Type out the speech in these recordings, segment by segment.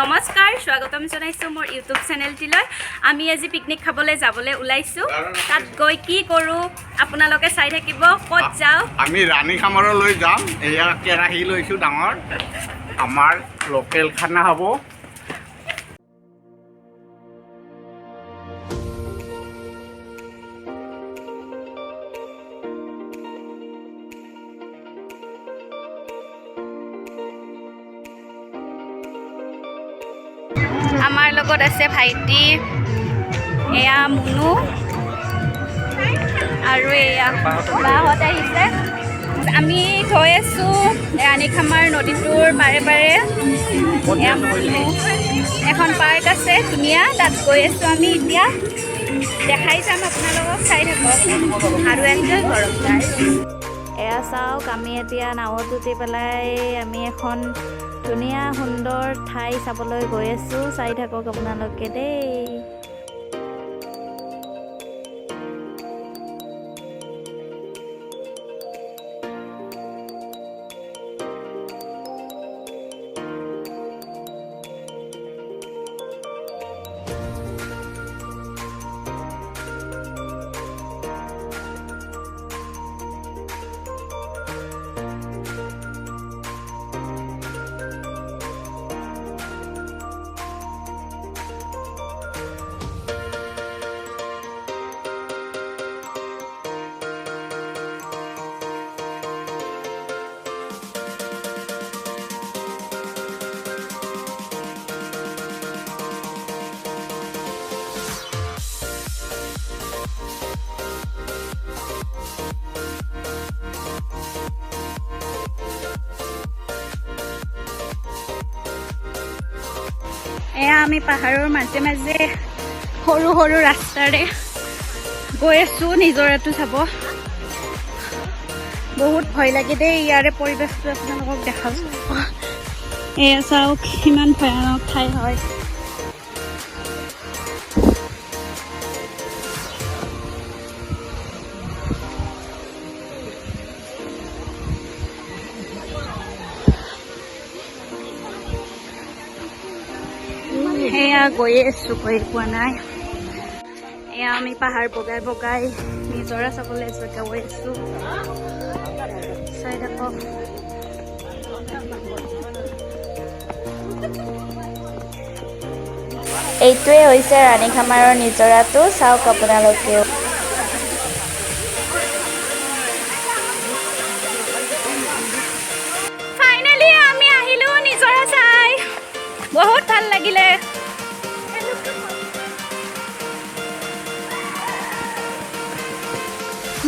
নমস্কাৰ স্বাগতম জনাইছো মোৰ ইউটিউব চেনেলটিলৈ আমি আজি পিকনিক খাবলৈ যাবলৈ ওলাইছো তাত গৈ কি কৰো আপোনালোকে চাই থাকিব কত যাও আমি ৰাণী খামৰলৈ যাম এয়া কেৰাহী লৈছো ডাঙৰ আমাৰ লোকেল খানা হ'ব আমাৰ লগত আছে ভাইটি এয়া মুনু আৰু এয়া বাহত আহিছে আমি গৈ আছো ৰাণী খামাৰ নদীটোৰ পাৰে পাৰে এয়া মুনু এখন পাৰ্ক আছে ধুনীয়া তাত গৈ আছো আমি এতিয়া দেখাই যাম আপোনালোকক চাই থাকক আৰু এনজয় কৰক এয়া চাওক আমি এতিয়া নাৱত উঠি পেলাই আমি এখন ধুনীয়া সুন্দৰ ঠাই চাবলৈ গৈ আছোঁ চাই থাকক আপোনালোকে দেই এয়া আমি পাহাৰৰ মাজে মাজে সৰু সৰু ৰাস্তাৰে গৈ আছো নিজৰাটো চাব বহুত ভয় লাগে দেই ইয়াৰে পৰিৱেশটো আপোনালোকক দেখাব এয়া চাওক কিমান ভয়ানক ঠাই হয় এয়া গৈয়ে আছো গৈ পোৱা নাই এয়া আমি পাহাৰ বগাই বগাই নিজৰা চাবলৈ জেগা গৈ আছো চাই থাকক এইটোৱে হৈছে ৰাণী খামাৰৰ নিজৰাটো চাওক আপোনালোকেও ফাইনেলি আমি আহিলো নিজৰা চাই বহুত ভাল লাগিলে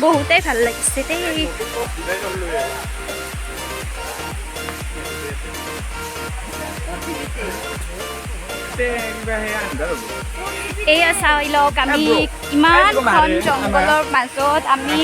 বহুতেই ভাল লাগিছে দেই এয়া চাই লওক আমি ইমান ঘন জংঘলৰ মাজত আমি